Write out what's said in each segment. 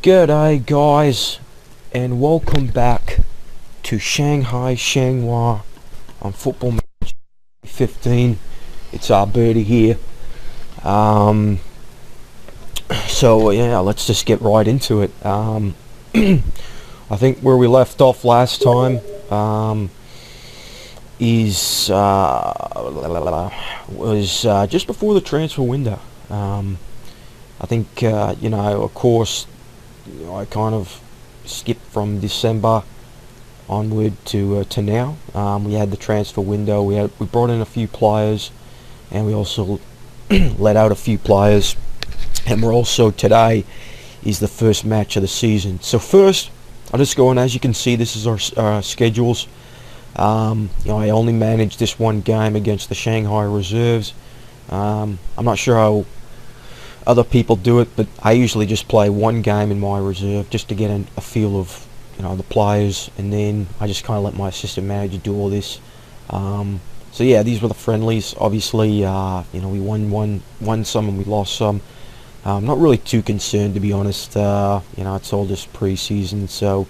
G'day guys, and welcome back to Shanghai Shenhua on Football Match 15. It's our birdie here. So yeah, let's just get right into it. I think where we left off last time was just before the transfer window. I think of course, I kind of skipped from December onward to now. We had the transfer window. We brought in a few players, and we also let out a few players. And we're also, today is the first match of the season. So first, I'll just go on. As you can see, this is our schedules. I only managed this one game against the Shanghai reserves. I'm not sure how other people do it, but I usually just play one game in my reserve just to get a feel of the players, and then I just kind of let my assistant manager do all this. So yeah, these were the friendlies. Obviously, we won some and we lost some. I'm not really too concerned, to be honest. It's all just pre-season, so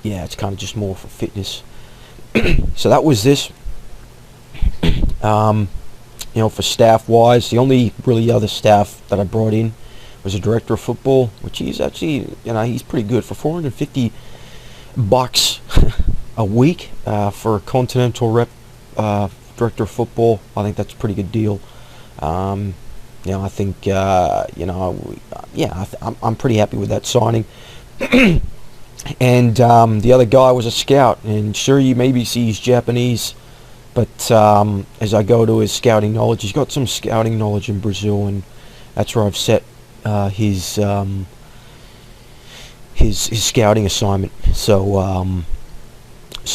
yeah, it's kind of just more for fitness. So that was this. For staff-wise, the only really other staff that I brought in was a director of football, which he's actually, he's pretty good for $450 a week for a continental rep director of football. I think that's a pretty good deal. I think, I'm pretty happy with that signing. And the other guy was a scout, and sure, you maybe see he's Japanese, but as I go to his scouting knowledge, he's got some scouting knowledge in Brazil, and that's where I've set his scouting assignment. So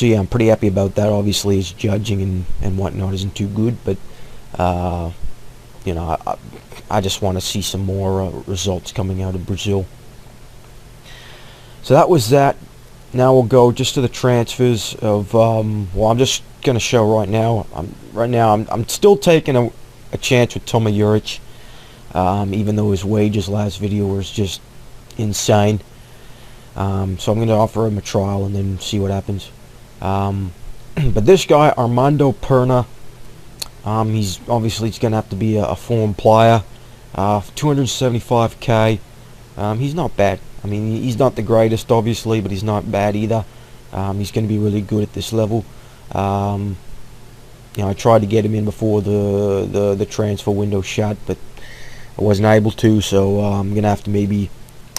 yeah, I'm pretty happy about that. Obviously, his judging and whatnot isn't too good, but I just want to see some more results coming out of Brazil. So that was that. Now we'll go just to the transfers of I'm just going to show right now. I'm still taking a chance with Toma Juric, even though his wages last video was just insane. So I'm going to offer him a trial and then see what happens. But this guy, Armando Perna, he's going to have to be a form player. 275k. He's not bad. I mean, he's not the greatest, obviously, but he's not bad either. He's going to be really good at this level. I tried to get him in before the transfer window shut, but I wasn't able to. So I'm going to have to I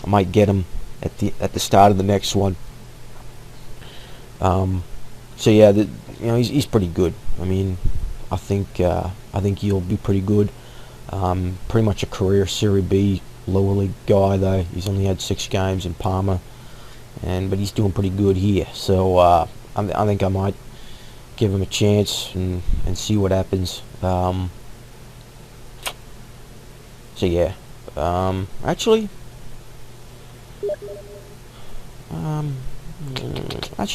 might get him at the start of the next one. So yeah, he's pretty good. I mean, I think he'll be pretty good. Pretty much a career Serie B lower league guy, though. He's only had 6 games in Parma, but he's doing pretty good here. So I think I might give him a chance and see what happens. So yeah, actually,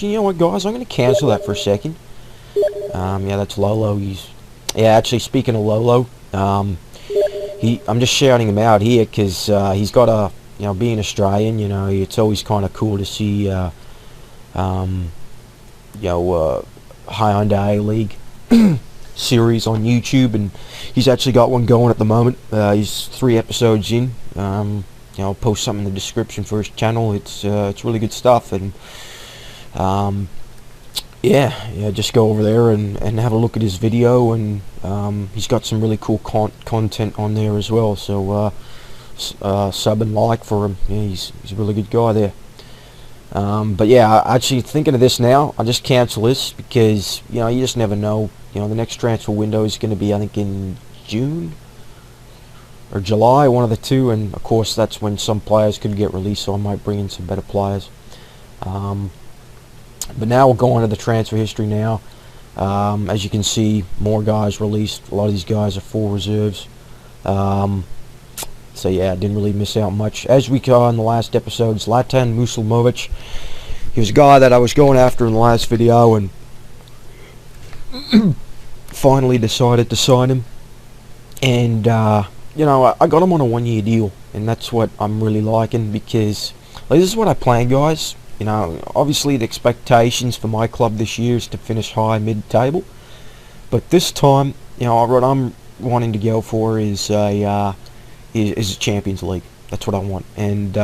you know what, guys? I'm going to cancel that for a second. Yeah, that's Lolo. Actually, speaking of Lolo, I'm just shouting him out here because he's got being Australian, it's always kind of cool to see, Hyundai League series on YouTube, and he's actually got one going at the moment. He's 3 episodes in. I'll post something in the description for his channel. It's really good stuff, and just go over there and have a look at his video, and he's got some really cool content on there as well. So sub and like for him. Yeah, he's a really good guy there. But yeah, actually thinking of this now, I'll just cancel this because you just never know. The next transfer window is going to be, I think, in June or July, one of the two, and of course that's when some players could get released, so I might bring in some better players. But now we'll go on to the transfer history now. As you can see, more guys released. A lot of these guys are full reserves. So yeah, I didn't really miss out much. As we saw in the last episode, Zlatan Muslimovic. He was a guy that I was going after in the last video, and finally decided to sign him. And you know, I got him on a 1 year deal, and that's what I'm really liking, because like, this is what I plan, guys. You know, obviously the expectations for my club this year is to finish high mid-table, but this time, you know, what I'm wanting to go for is a Champions League. That's what I want, and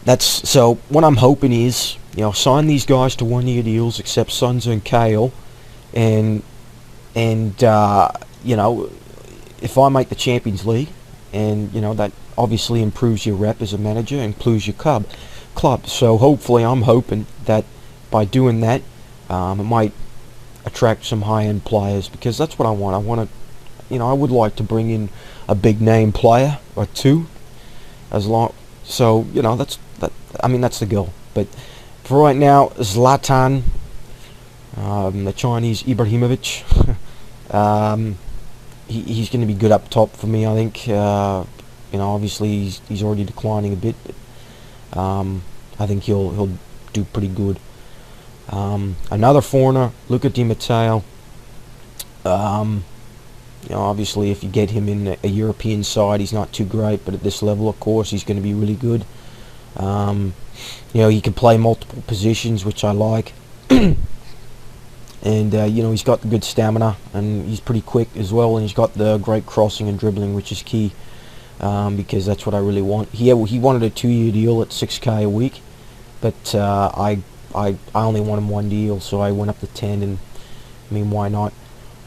that's so. What I'm hoping is, you know, sign these guys to 1 year deals, except Sunza and Kale, and you know, if I make the Champions League, and you know that obviously improves your rep as a manager, improves your club. So hopefully, I'm hoping that by doing that, it might attract some high-end players, because that's what I want. I want to, you know, I would like to bring in a big name player or two, as long. So you know, that's that. I mean, that's the goal. But for right now, Zlatan, the Chinese Ibrahimovic, he's going to be good up top for me, I think. You know, obviously he's already declining a bit, but I think he'll do pretty good. Another foreigner, Luca Di Matteo. You know, obviously if you get him in a European side, he's not too great, but at this level, of course, he's going to be really good. You know, he can play multiple positions, which I like. And you know, he's got the good stamina, and he's pretty quick as well, and he's got the great crossing and dribbling, which is key, because that's what I really want. He wanted a 2 year deal at 6K a week, but I only want him 1 deal, so I went up to 10, and I mean, why not?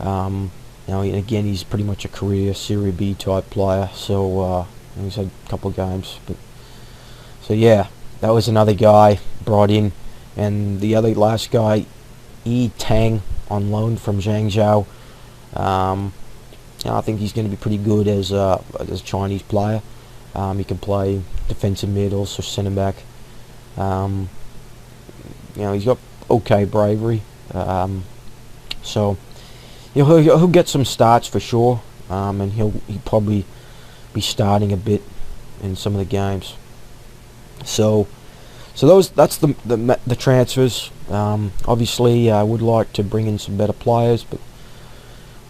You know, and again, he's pretty much a career Serie B type player, so he's had a couple of games, but so yeah, that was another guy brought in, and the other last guy, Yi Tang, on loan from Zhangzhou. You know, I think he's going to be pretty good as a Chinese player. He can play defensive mid, also centre back. You know, he's got okay bravery. So you know, he'll get some starts for sure, and he'll probably be starting a bit in some of the games. So that's the transfers. Obviously, I would like to bring in some better players, but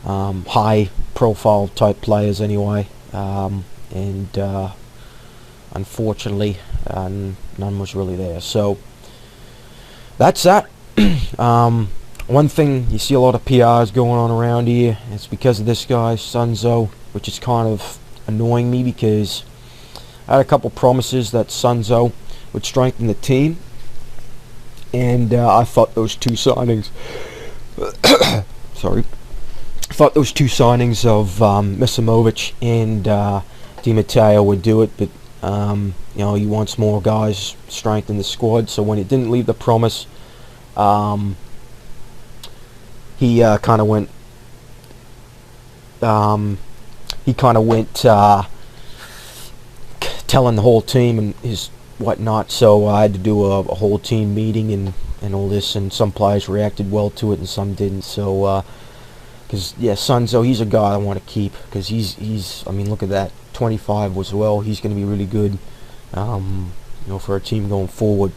high profile type players anyway. And unfortunately, none was really there. So that's that. One thing, you see a lot of PRs going on around here. It's because of this guy, Sunzo, which is kind of annoying me, because I had a couple promises that Sunzo would strengthen the team, and I thought those two signings sorry, I thought those two signings of Misimovic and Di Matteo would do it, but you know, he wants more guys strengthen the squad. So when it didn't leave the promise, he kind of went telling the whole team and his whatnot. So I had to do a whole team meeting and all this, and some players reacted well to it and some didn't. So because yeah, Sunzo, he's a guy I want to keep, because he's I mean, look at that, 25 as well. He's going to be really good, you know, for a team going forward.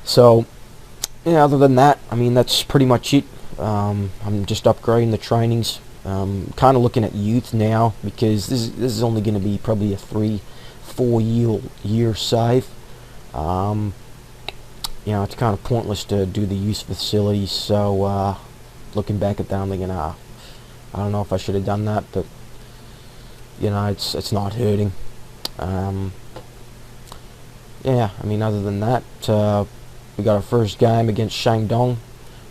So yeah, other than that, I mean, that's pretty much it. I'm just upgrading the trainings. Kind of looking at youth now, because this is only going to be probably a 3-4 year save. You know, it's kind of pointless to do the youth facilities. So looking back at that, I'm thinking, I don't know if I should have done that, but you know, it's not hurting. Yeah, I mean, other than that, we got our first game against Shangdong,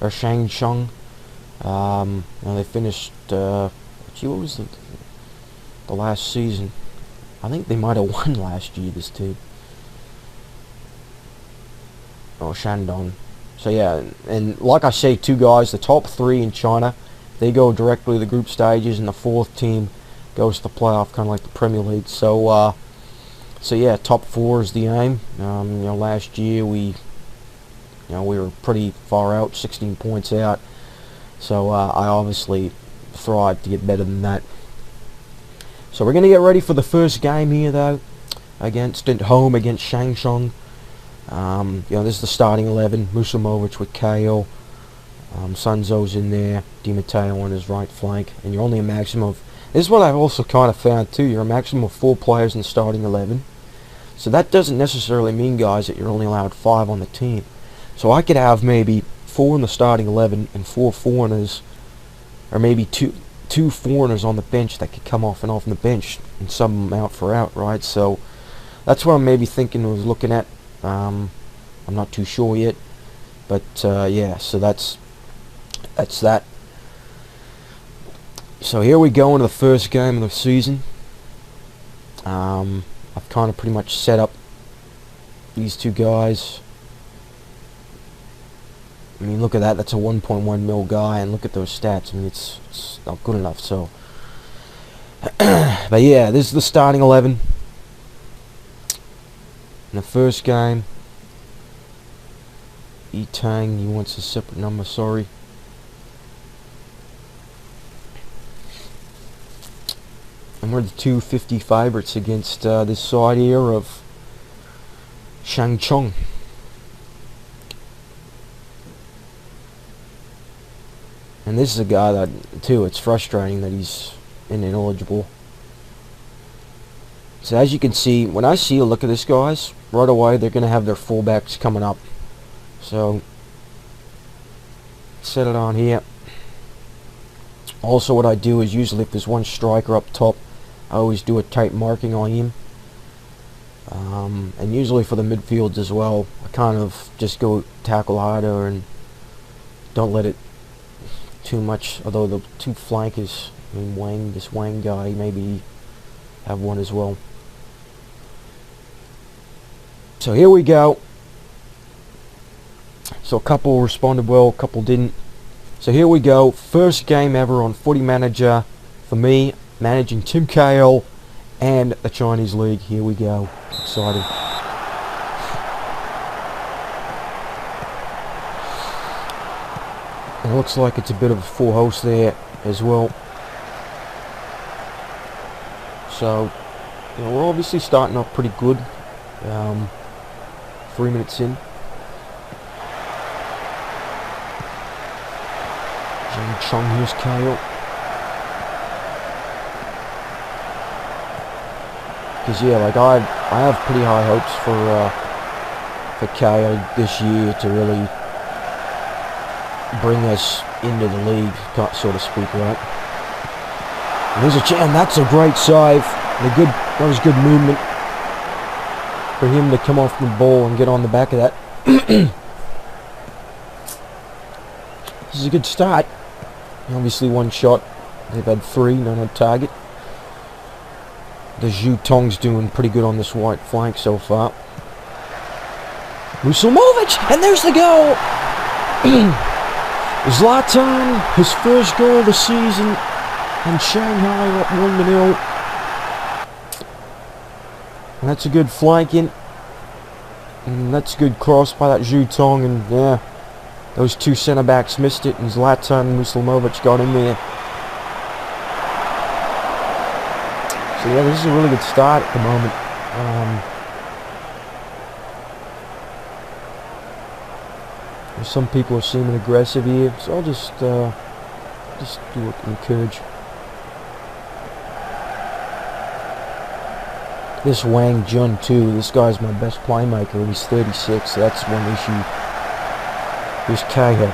or Shangcheng. You know, they finished, gee, what was the last season? I think they might have won last year, this team. Oh, Shandong. So yeah, and like I say, two guys, the top three in China, they go directly to the group stages, and the fourth team goes to the playoff, kind of like the Premier League. So, so yeah, top four is the aim. You know, last year we were pretty far out, 16 points out. So I obviously tried to get better than that. So we're going to get ready for the first game here, though, at home against Shangcheng. You know, this is the starting 11. Musimovic with KO. Sunzo's in there. Di Matteo on his right flank. And you're only a maximum of This is what I've also kind of found too. You're a maximum of 4 players in the starting 11. So that doesn't necessarily mean, guys, that you're only allowed 5 on the team. So I could have maybe 4 in the starting 11 and 4 foreigners, or maybe two foreigners on the bench that could come off and on the bench and sub them out for out, right? So that's what I'm maybe thinking was looking at. I'm not too sure yet, but yeah. So that's that. So here we go into the first game of the season. I've kind of pretty much set up these two guys. I mean, look at that. That's a 1.1 mil guy, and look at those stats. I mean, it's not good enough. So, but yeah, this is the starting 11 in the first game. Tang, he wants a separate number. Sorry. And we're the 250 favourites against this side here of Shangchong. And this is a guy that, too, it's frustrating that he's ineligible. So as you can see, when I see a look at this, guys, right away they're going to have their fullbacks coming up. So, set it on here. Also what I do is usually if there's one striker up top, I always do a tight marking on him. And usually for the midfields as well, I kind of just go tackle harder and don't let it too much. Although the 2 flankers, I mean this Wang guy, maybe have one as well. So here we go. So a couple responded well, a couple didn't. So here we go. First game ever on Footy Manager for me, managing Tim KL and the Chinese League. Here we go. Exciting. It looks like it's a bit of a full house there as well. So, you know, we're obviously starting off pretty good. 3 minutes in. Chung, here's KL. Because yeah, like I have pretty high hopes for KL this year to really bring us into the league, so to speak, right? And there's a chance, and that's a great save. That was good movement for him to come off the ball and get on the back of that. This is a good start. Obviously one shot. They've had 3, none on target. The Zhu Tong's doing pretty good on this white flank so far. Musulmovic! And there's the goal! Zlatan, his first goal of the season. And Shanghai up 1-0. And that's a good flanking. And that's a good cross by that Zhu Tong. And yeah, those 2 centre-backs missed it, and Zlatan and Musulmovic got in there. So yeah, this is a really good start at the moment. Some people are seeming aggressive here, so I'll just do it, encourage. This Wang Jun too, this guy's my best playmaker, he's 36, so that's one issue. Here's Cahill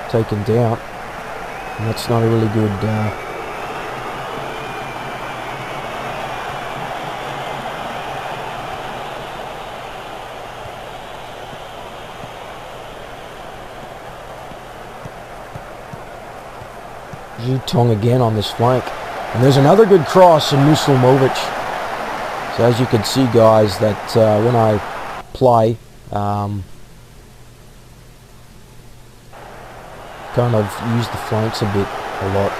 taken down, and that's not a really good Zhu Tong again on this flank, and there's another good cross from Musulmovic. So as you can see, guys, that when I play, kind of use the flanks a lot.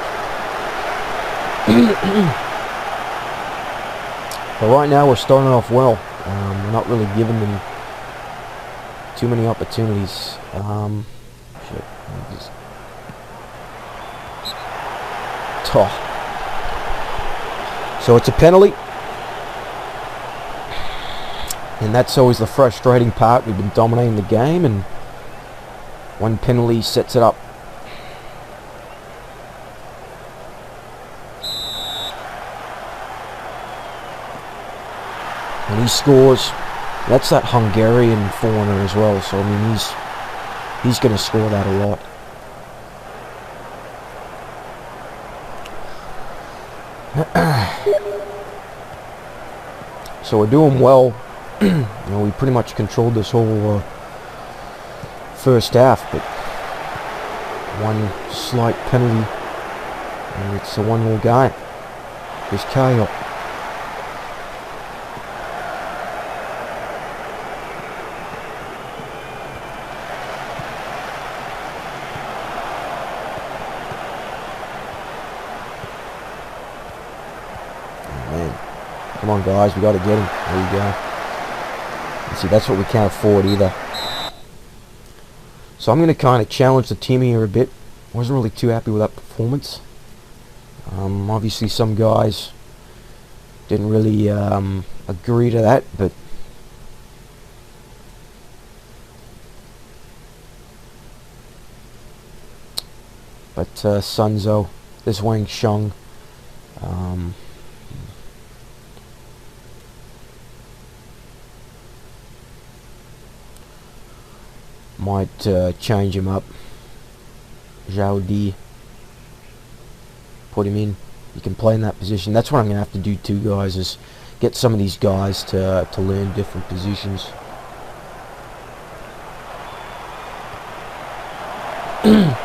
But right now we're starting off well. We're not really giving them too many opportunities. Shit. So it's a penalty. And that's always the frustrating part. We've been dominating the game, and one penalty sets it up. and he scores. That's that Hungarian foreigner as well, so I mean he's going to score that a lot. So we're doing well. You know, we pretty much controlled this whole first half, but one slight penalty, and it's a 1-1 game. There's Kyle. Come on, guys, we got to get him. There you go. You see, that's what we can't afford either. So I'm going to kind of challenge the team here a bit. Wasn't really too happy with that performance. Obviously, some guys didn't really agree to that, but Sunzo, this Wang Sheng, might change him up. Zhao Di, put him in. He can play in that position. That's what I'm going to have to do too, guys, is get some of these guys to learn different positions. Come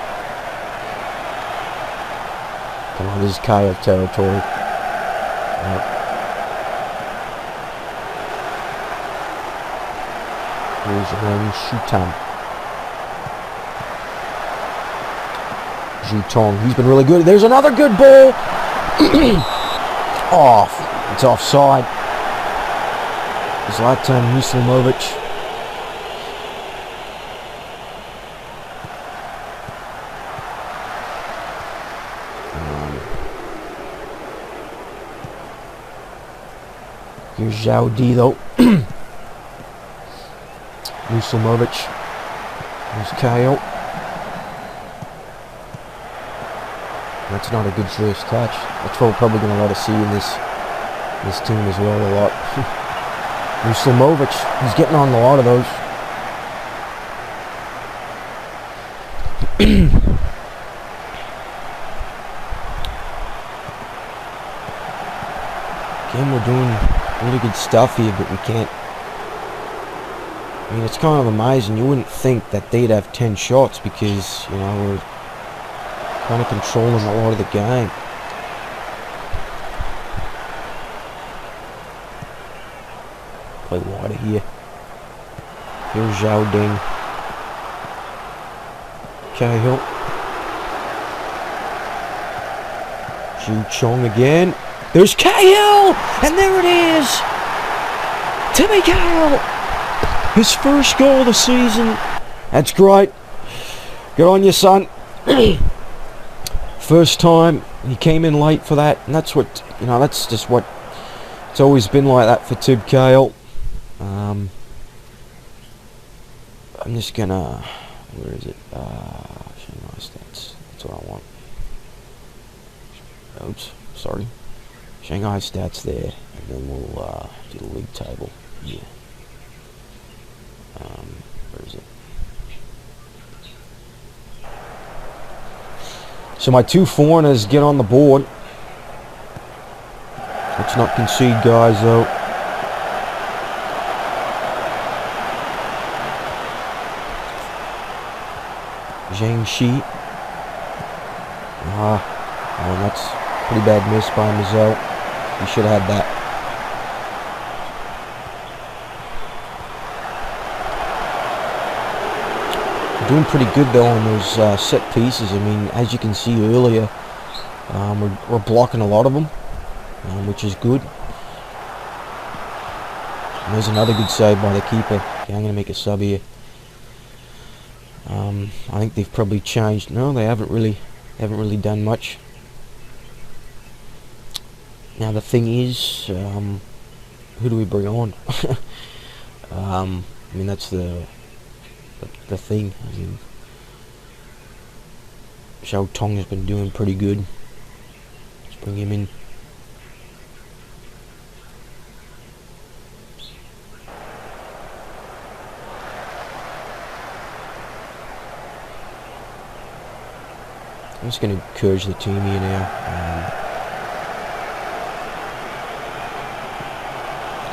on, this is KO territory. Yep. Here's Ren Shutan. Tong, he's been really good. There's another good ball. Off. It's offside. Zlatan Muslimovic. Here's Zhao Di though. Muslimovic. Here's Kyle. That's not a good first touch. That's what we're probably going to let us see in this team as well a lot. Muslimovic, he's getting on a lot of those. Again, we're doing really good stuff here, but we can't. I mean, it's kind of amazing. You wouldn't think that they'd have 10 shots because, you know, we're kind of controlling a lot of the game. Play wider here. Here's Zhao Ding. Cahill. Zhu Chong again. There's Cahill! And there it is! Timmy Cahill! His first goal of the season. That's great. Good on you, son. First time, he came in late for that, and that's what, you know, that's just what, it's always been like that for Tib Kale. I'm just gonna, where is it, Shanghai Stats, that's what I want. Oops, sorry. Shanghai Stats there, and then we'll do the league table, yeah. Where is it? So my two foreigners get on the board. Let's not concede, guys, though. Zhang Shi. Oh, that's a pretty bad miss by Mazel. He should have had that. Doing pretty good though on those set pieces. I mean, as you can see earlier, we're blocking a lot of them, which is good. And there's another good save by the keeper. Okay, I'm going to make a sub here. I think they've probably changed. No, they haven't really done much. Now the thing is, who do we bring on? I mean, that's the thing. I mean, Xiao Tong has been doing pretty good. Let's bring him in. I'm just going to encourage the team here now.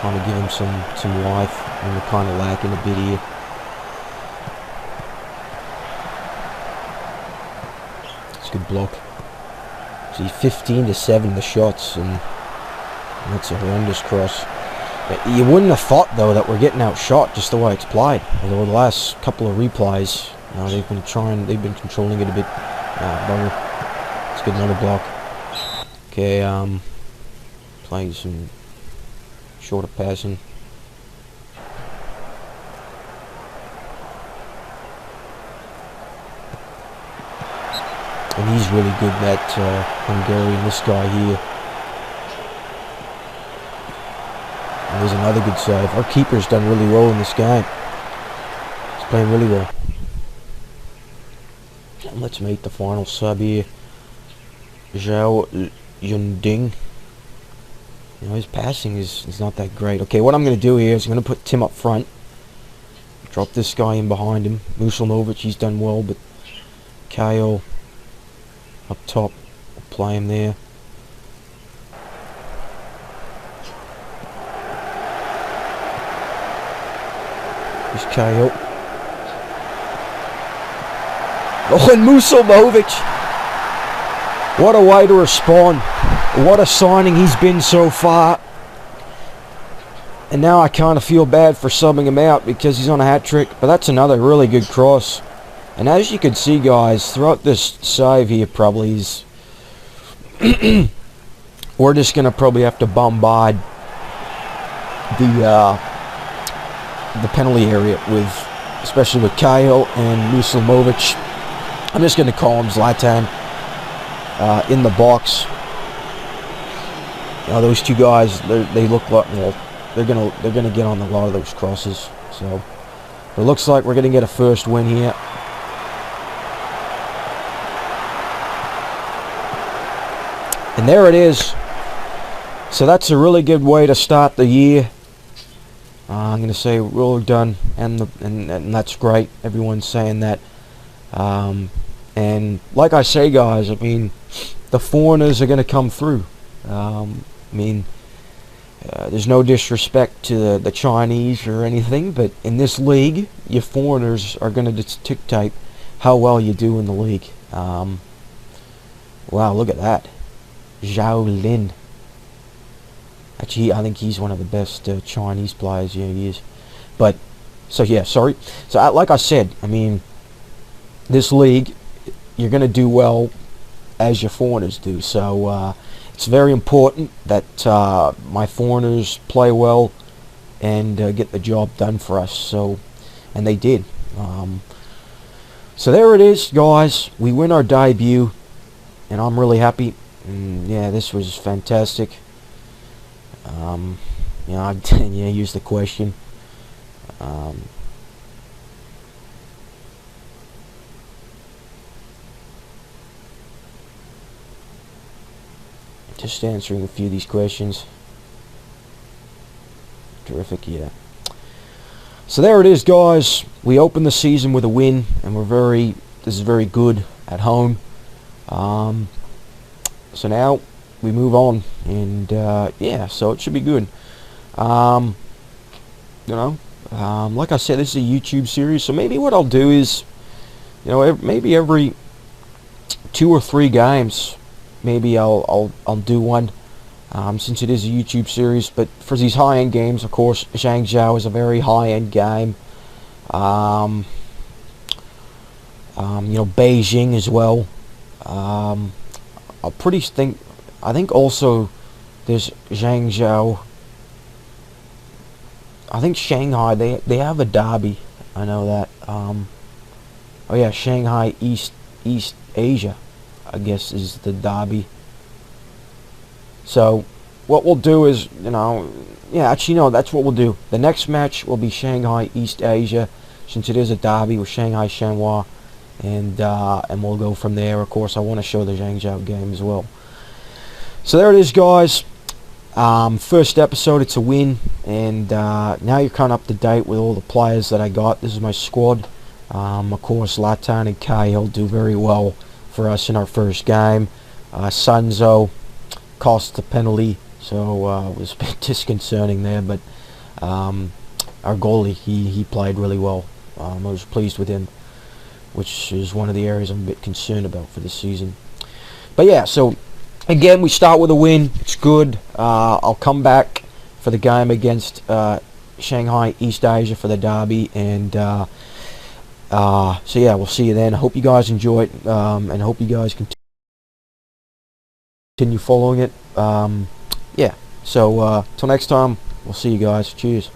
Kind of give them some life, and we're kind of lacking a bit here. It's a good block. See, 15-7 the shots, and that's a horrendous cross. You wouldn't have thought though that we're getting outshot just the way it's played. Although the last couple of replays, they've been controlling it a bit. Bugger. It's good, another block. Okay, playing some shorter passing. And he's really good, that Hungarian, this guy here. And there's another good save. Our keeper's done really well in this game. He's playing really well. And let's make the final sub here. Zhao Yunding. His passing is not that great. Okay, what I'm going to do here is I'm going to put Tim up front. Drop this guy in behind him. Muslimovic, he's done well, but Kyle up top. We'll play him there. Here's Kyle. Oh, and Muslimovic. What a way to respond. What a signing he's been so far. And now I kind of feel bad for subbing him out because he's on a hat-trick. But that's another really good cross. And as you can see, guys, throughout this save here, probably is we're just going to probably have to bombard the penalty area with, especially with Kyle and Muslimovic. I'm just going to call him Zlatan in the box. Those two guys, they look like, they're gonna get on a lot of those crosses. So it looks like we're gonna get a first win here. And there it is. So that's a really good way to start the year. I'm gonna say well done, and that's great. Everyone's saying that. And like I say, guys, I mean, the foreigners are gonna come through. There's no disrespect to the Chinese or anything, but in this league, your foreigners are going to dictate how well you do in the league. Wow, look at that. Zhao Lin. Actually, I think he's one of the best Chinese players. Yeah, he is. But, so yeah, sorry. So, like I said, I mean, this league, you're going to do well as your foreigners do. So, it's very important that my foreigners play well and get the job done for us. So, and they did. So there it is, guys. We win our debut, and I'm really happy. And yeah, this was fantastic. I used the question. Just answering a few of these questions. Terrific, yeah. So there it is, guys. We opened the season with a win, and this is very good at home. So now we move on, and yeah, so it should be good. Like I said, this is a YouTube series, so maybe what I'll do is, maybe every 2 or 3 games, maybe I'll do one, since it is a YouTube series. But for these high-end games, of course, Zhangzhou is a very high-end game. Beijing as well. I think also there's Zhangzhou. I think Shanghai, they have a derby. I know that. Oh yeah, Shanghai East Asia, I guess, is the derby. So what we'll do is, that's what we'll do. The next match will be Shanghai East Asia, since it is a derby with Shanghai Shenhua, and we'll go from there. Of course, I want to show the Zhangzhou game as well. So there it is, guys. First episode, it's a win, and now you're kind of up to date with all the players that I got. This is my squad. Of course, Latan and Kai will do very well for us in our first game. Sunzo cost the penalty, so it was a bit disconcerting there, but our goalie, he played really well. I was pleased with him, which is one of the areas I'm a bit concerned about for this season. But yeah, so again, we start with a win. It's good. I'll come back for the game against Shanghai East Asia for the derby, and so yeah, we'll see you then. I hope you guys enjoy it, and I hope you guys continue following it. Yeah, so till next time, we'll see you guys. Cheers.